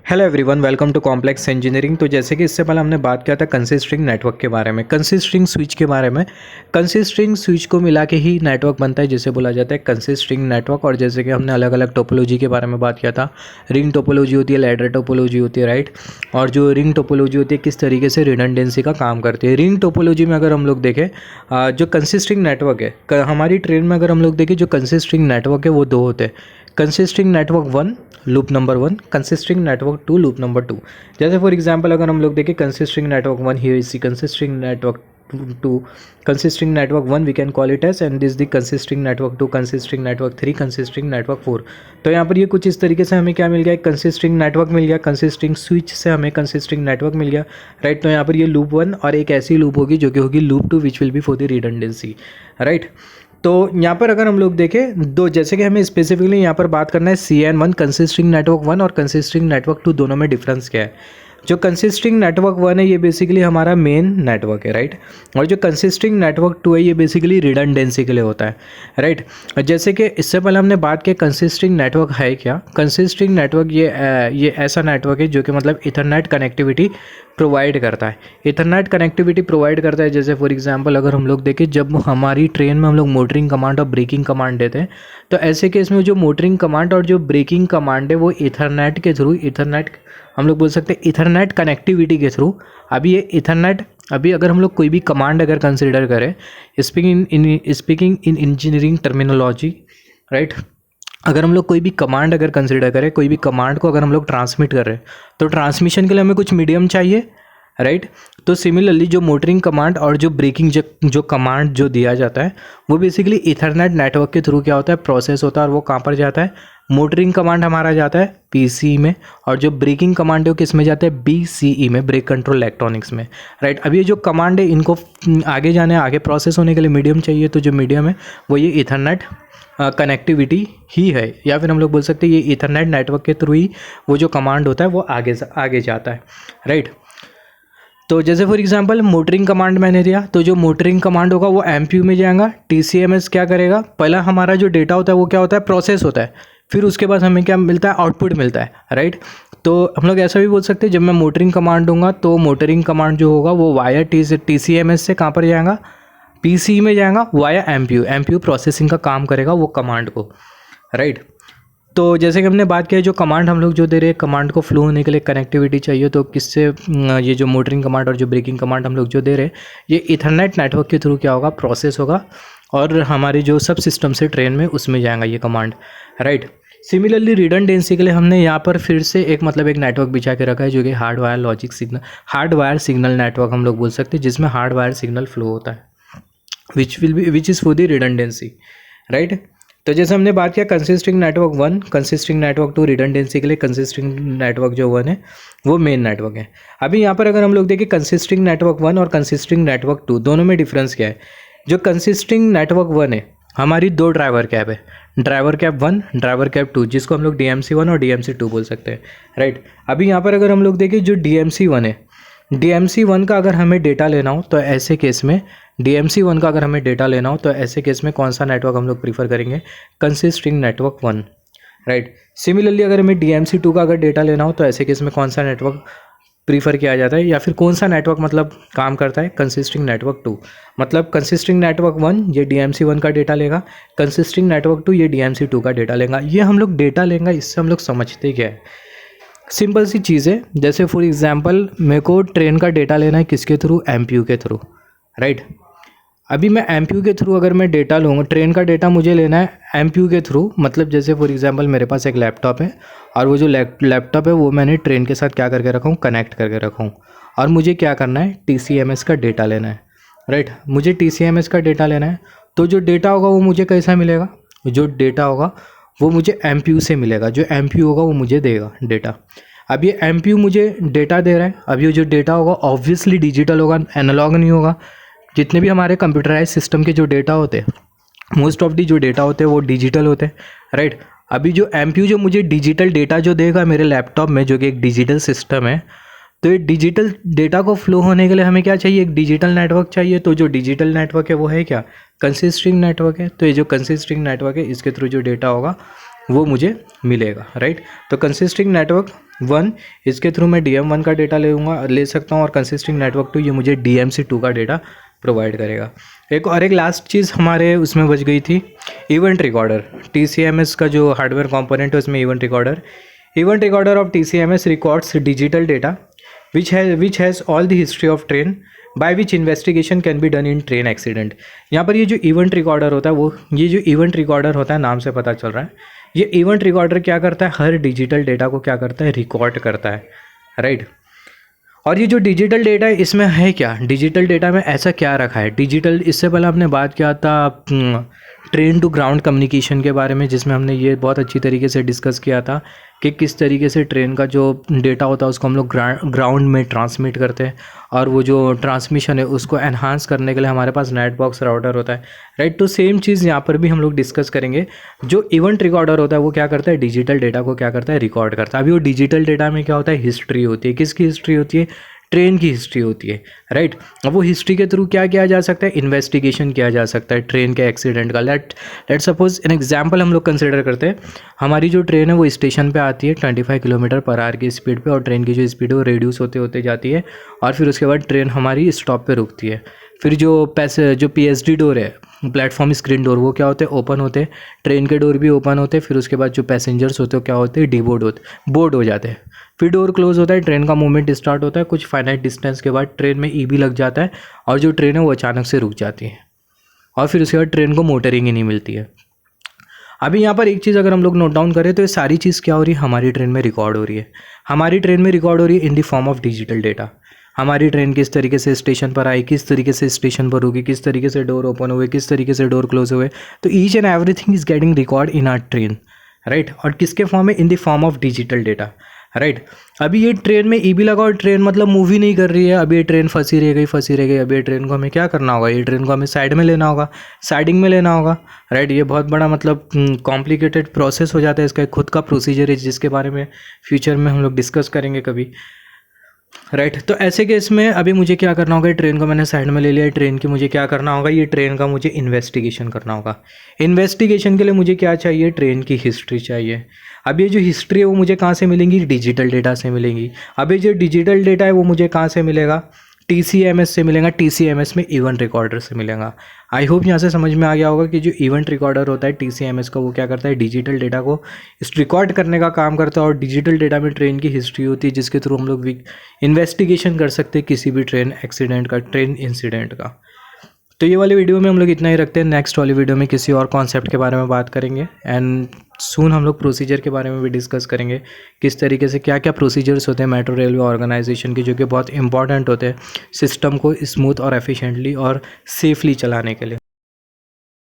Hello everyone, welcome to complex engineering. तो जैसे कि इससे पहले हमने बात किया था कंसिस्टिंग नेटवर्क के बारे में, कंसिस्टिंग स्विच के बारे में। कंसिस्टिंग स्विच को मिला के ही नेटवर्क बनता है, जिसे बोला जाता है कंसिस्टिंग नेटवर्क। और जैसे कि हमने अलग अलग टोपोलॉजी के बारे में बात किया था, रिंग टोपोलॉजी होती है, लैडर टोपोलॉजी होती है, राइट। और जो रिंग टोपोलॉजी होती है किस तरीके से रिडंडेंसी का काम करती है। रिंग टोपोलॉजी में अगर हम लोग देखें, जो कंसिस्टिंग नेटवर्क है हमारी ट्रेन में, अगर हम लोग देखें जो कंसिस्टिंग नेटवर्क है वो दो होते हैं। Consisting network 1 loop number 1, consisting network 2 loop number 2। जैसे फॉर एग्जांपल अगर हम लोग देखें consisting network 1, here is the consisting network 2, consisting network 1 we can call it as, and this the consisting network 2, consisting network 3, consisting network 4। तो यहाँ पर ये कुछ इस तरीके से हमें क्या मिल गया, एक कंसिस्टिंग नेटवर्क मिल गया, कंसिस्टिंग स्विच से हमें कंसिस्टिंग नेटवर्क मिल गया, राइट। तो यहाँ पर ये लूप 1 और एक ऐसी लूप होगी जो कि होगी loop 2, which will be for the redundancy, right. तो यहाँ पर अगर हम लोग देखें दो, जैसे कि हमें स्पेसिफिकली यहाँ पर बात करना है CN1 कंसिस्टिंग नेटवर्क 1 और कंसिस्टिंग नेटवर्क 2, दोनों में डिफरेंस क्या है। जो कंसिस्टिंग नेटवर्क 1 है ये बेसिकली हमारा मेन नेटवर्क है, राइट। और जो कंसिस्टिंग नेटवर्क 2 है ये बेसिकली रिडंडेंसी के लिए होता है, राइट। जैसे कि इससे पहले हमने बात की कंसिस्टिंग नेटवर्क है क्या। कंसिस्टिंग नेटवर्क ये ऐसा नेटवर्क है जो कि मतलब इथरनेट कनेक्टिविटी प्रोवाइड करता है, इथरनेट कनेक्टिविटी प्रोवाइड करता है। जैसे फॉर एग्जांपल अगर हम लोग देखें, जब हमारी ट्रेन में हम लोग मोटरिंग कमांड और ब्रेकिंग कमांड देते हैं, तो ऐसे केस में जो मोटरिंग कमांड और जो ब्रेकिंग कमांड है वो इथरनेट के थ्रू, इथरनेट हम लोग बोल सकते हैं इथरनेट कनेक्टिविटी के थ्रू। अभी ये इथरनेट, अभी अगर हम लोग कोई भी कमांड अगर कंसिडर करें, speaking in engineering terminology, right. अगर हम लोग कोई भी कमांड अगर कंसिडर करें, कोई भी कमांड को अगर हम लोग ट्रांसमिट कर रहे हैं, तो ट्रांसमिशन के लिए हमें कुछ मीडियम चाहिए, राइट। तो सिमिलरली जो मोटरिंग कमांड और जो ब्रेकिंग जो कमांड जो दिया जाता है वो बेसिकली इथरनेट नेटवर्क के थ्रू क्या होता है, प्रोसेस होता है। और वो कहाँ पर जाता है, मोटरिंग कमांड हमारा जाता है PCE में, और जो ब्रेकिंग कमांड है वो किस में जाता है, BCE में, ब्रेक कंट्रोल इलेक्ट्रॉनिक्स में, राइट। अब ये जो कमांड है इनको आगे जाने, आगे प्रोसेस होने के लिए मीडियम चाहिए। तो जो मीडियम है वो ये इथरनेट कनेक्टिविटी ही है, या फिर हम लोग बोल सकते हैं ये इथरनेट नेटवर्क के थ्रू ही वो जो कमांड होता है वो आगे जाता है, राइट। तो जैसे फॉर एग्जांपल मोटरिंग कमांड मैंने दिया, तो जो मोटरिंग कमांड होगा वो MPU में जाएगा। TCMS क्या करेगा, पहला हमारा जो डेटा होता है वो क्या होता है, प्रोसेस होता है, फिर उसके बाद हमें क्या मिलता है, आउटपुट मिलता है, राइट। तो हम लोग ऐसा भी बोल सकते हैं, जब मैं मोटरिंग कमांड दूंगा तो मोटरिंग कमांड जो होगा वो वाया TCMS से कहाँ पर जाएगा, PCE में जाएगा, वाया MPU प्रोसेसिंग का काम करेगा वो कमांड को, राइट। तो जैसे कि हमने बात किया, जो कमांड हम लोग जो दे रहे हैं, कमांड को फ्लो होने के लिए कनेक्टिविटी चाहिए, तो किससे, ये जो मोटरिंग कमांड और जो ब्रेकिंग कमांड हम लोग जो दे रहे हैं ये इथरनेट नेटवर्क के थ्रू क्या होगा, प्रोसेस होगा, और हमारे जो सब सिस्टम से ट्रेन में उसमें जाएगा ये कमांड, राइट। सिमिलरली रिडंडेंसी के लिए हमने यहाँ पर फिर से एक नेटवर्क बिछा के रखा है, जो कि हार्डवायर सिग्नल नेटवर्क हम लोग बोल सकते हैं, जिसमें हार्डवायर सिग्नल फ्लो होता है, which is for the redundancy, right. तो जैसे हमने बात किया consisting network 1, consisting network 2, redundancy के लिए कंसिस्टिंग नेटवर्क जो 1 है वो मेन नेटवर्क है। अभी यहाँ पर अगर हम लोग देखें कंसिस्टिंग नेटवर्क 1 और कंसिस्टिंग नेटवर्क 2, दोनों में डिफरेंस क्या है। जो कंसिस्टिंग नेटवर्क 1 है, हमारी दो ड्राइवर कैप है, ड्राइवर कैप 1, ड्राइवर कैप 2, जिसको हम लोग DMC1 और DMC2 बोल सकते हैं, राइट। अभी यहाँ पर अगर हम लोग देखें जो DMC1 है, DMC1 का अगर हमें डेटा लेना हो तो ऐसे केस में DMC1 का अगर हमें डेटा लेना हो तो ऐसे केस में कौन सा नेटवर्क हम लोग प्रीफर करेंगे, कंसिस्टिंग नेटवर्क 1, राइट। सिमिलरली अगर हमें DMC2 का अगर डेटा लेना हो तो ऐसे केस में कौन सा नेटवर्क प्रीफर किया जाता है, या फिर कौन सा नेटवर्क मतलब काम करता है, कंसिस्टिंग नेटवर्क 2। मतलब कंसिस्टिंग नेटवर्क 1 ये DMC1 का डेटा लेगा, कंसिस्टिंग नेटवर्क 2 ये DMC2 का डेटा लेगा। ये हम लोग डेटा लेंगे, इससे हम लोग समझते क्या है, सिंपल सी चीज़ है। जैसे फॉर एग्जांपल मेरे को ट्रेन का डेटा लेना है किसके थ्रू, MPU के थ्रू, राइट। अभी मैं MPU के थ्रू अगर मैं डेटा लूँगा, ट्रेन का डेटा मुझे लेना है MPU के थ्रू, मतलब जैसे फॉर एग्जांपल मेरे पास एक लैपटॉप है, और वो जो लैपटॉप है वो मैंने ट्रेन के साथ क्या करके रखा हूँ, कनेक्ट करके रखा हूँ, और मुझे क्या करना है, TCMS का डेटा लेना है, राइट। मुझे TCMS का डेटा लेना है, तो जो डेटा होगा वो मुझे कैसा मिलेगा, जो डेटा होगा वो मुझे MPU से मिलेगा, जो MPU होगा वो मुझे देगा डेटा। अब ये MPU मुझे डेटा दे रहा है, अब ये जो डेटा होगा ऑब्वियसली डिजिटल होगा, एनालॉग नहीं होगा। जितने भी हमारे कंप्यूटराइज सिस्टम के जो डेटा होते हैं, मोस्ट ऑफ दी जो डेटा होते हैं वो डिजिटल होते हैं, राइट। अभी जो MPU जो मुझे डिजिटल डेटा जो देगा मेरे लैपटॉप में, जो कि एक डिजिटल सिस्टम है, तो ये डिजिटल डेटा को फ्लो होने के लिए हमें क्या चाहिए, एक डिजिटल नेटवर्क चाहिए। तो जो डिजिटल नेटवर्क है वो है क्या, कंसिस्टिंग नेटवर्क है। तो ये जो कंसिस्टिंग नेटवर्क है इसके थ्रू जो डेटा होगा वो मुझे मिलेगा, राइट। तो कंसिस्टिंग नेटवर्क 1, इसके थ्रू मैं DM1 का डेटा ले सकता हूँ, और कंसिस्टिंग नेटवर्क 2 ये मुझे DMC2 का डेटा प्रोवाइड करेगा। एक लास्ट चीज़ हमारे उसमें बच गई थी, इवेंट रिकॉर्डर। TCMS का जो हार्डवेयर कंपोनेंट है उसमें event recorder of TCMS records digital data which has all the history of train by which investigation can be done in train accident। यहाँ पर ये जो इवेंट रिकॉर्डर होता है ये जो इवेंट रिकॉर्डर होता है, नाम से पता चल रहा है, ये इवेंट रिकॉर्डर क्या करता है, हर डिजिटल डेटा को क्या करता है, रिकॉर्ड करता है, राइट। और ये जो डिजिटल डेटा है इसमें है क्या, डिजिटल डेटा में ऐसा क्या रखा है डिजिटल। इससे पहले हमने बात किया था ट्रेन टू ग्राउंड कम्युनिकेशन के बारे में, जिसमें हमने ये बहुत अच्छी तरीके से डिस्कस किया था कि किस तरीके से ट्रेन का जो डेटा होता है उसको हम लोग ग्राउंड में ट्रांसमिट करते हैं, और वो जो ट्रांसमिशन है उसको एनहांस करने के लिए हमारे पास नेट बॉक्स राउटर होता है, राइट। तो सेम चीज़ यहाँ पर भी हम लोग डिस्कस करेंगे। जो इवेंट रिकॉर्डर होता है वो क्या करता है, डिजिटल डेटा को क्या करता है, रिकॉर्ड करता है। अभी वो डिजिटल डेटा में क्या होता है, हिस्ट्री होती है। किसकी हिस्ट्री होती है, ट्रेन की हिस्ट्री होती है, राइट। अब वो हिस्ट्री के थ्रू क्या किया जा सकता है, इन्वेस्टिगेशन किया जा सकता है ट्रेन के एक्सीडेंट का। लेट सपोज एन एग्जांपल हम लोग कंसिडर करते हैं, हमारी जो ट्रेन है वो स्टेशन पे आती है 25 किलोमीटर पर आवर की स्पीड पे, और ट्रेन की जो स्पीड है वो रिड्यूस होते होते जाती है, और फिर उसके बाद ट्रेन हमारी स्टॉप पे रुकती है। फिर जो PSD डोर है, प्लेटफॉर्म स्क्रीन डोर, वो क्या होते हैं, ओपन होते हैं। ट्रेन के डोर भी ओपन होते हैं। फिर उसके बाद जो पैसेंजर्स होते हैं क्या होते हैं, बोर्ड हो जाते हैं। फिर डोर क्लोज होता है, ट्रेन का मूवमेंट स्टार्ट होता है। कुछ फाइनाइट डिस्टेंस के बाद ट्रेन में EB लग जाता है, और जो ट्रेन है वो अचानक से रुक जाती है, और फिर उसके बाद ट्रेन को मोटरिंग ही नहीं मिलती है। अभी यहाँ पर एक चीज़ अगर हम लोग नोट डाउन करें तो ये सारी चीज़ क्या हो रही है, हमारी ट्रेन में रिकॉर्ड हो रही है। हमारी ट्रेन में रिकॉर्ड हो रही है in the form of digital data. हमारी ट्रेन किस तरीके से स्टेशन पर आई, किस तरीके से स्टेशन पर होगी, किस तरीके से डोर ओपन हुए, किस तरीके से डोर क्लोज हुए, तो each and everything is getting record in are train, right. और किसके फॉर्म में, in the form of digital data, right. अभी ये ट्रेन में EB लगा और ट्रेन मतलब मूव ही नहीं कर रही है। अभी ये ट्रेन फंसी रह गई। अभी ये ट्रेन को हमें क्या करना होगा, ये ट्रेन को हमें साइडिंग में लेना होगा, राइट। ये बहुत बड़ा मतलब कॉम्प्लिकेटेड प्रोसेस हो जाता है। इसका एक खुद का प्रोसीजर है जिसके बारे में फ्यूचर में हम लोग डिस्कस करेंगे कभी, राइट। तो ऐसे केस में अभी मुझे क्या करना होगा, ट्रेन को मैंने साइड में ले लिया। ट्रेन की मुझे क्या करना होगा, ये ट्रेन का मुझे इन्वेस्टिगेशन करना होगा। इन्वेस्टिगेशन के लिए मुझे क्या चाहिए, ट्रेन की हिस्ट्री चाहिए। अब ये जो हिस्ट्री है वो मुझे कहाँ से मिलेंगी, डिजिटल डेटा से मिलेंगी। अभी जो डिजिटल डेटा है वो मुझे कहाँ से मिलेगा, TCMS से मिलेगा। TCMS में इवेंट रिकॉर्डर से मिलेगा। आई होप यहाँ से समझ में आ गया होगा कि जो इवेंट रिकॉर्डर होता है TCMS का, वो क्या करता है, डिजिटल डेटा को इस रिकॉर्ड करने का काम करता है। और डिजिटल डेटा में ट्रेन की हिस्ट्री होती है जिसके थ्रू हम लोग इन्वेस्टिगेशन कर सकते हैं किसी भी ट्रेन एक्सीडेंट का, ट्रेन इंसिडेंट का। तो ये वाली वीडियो में हम लोग इतना ही रखते हैं। नेक्स्ट वाली वीडियो में किसी और कॉन्सेप्ट के बारे में बात करेंगे, एंड सून हम लोग प्रोसीजर के बारे में भी डिस्कस करेंगे, किस तरीके से क्या क्या प्रोसीजर्स होते हैं मेट्रो रेलवे ऑर्गेनाइजेशन के, जो कि बहुत इंपॉर्टेंट होते हैं सिस्टम को स्मूथ और एफिशिएंटली और सेफली चलाने के लिए।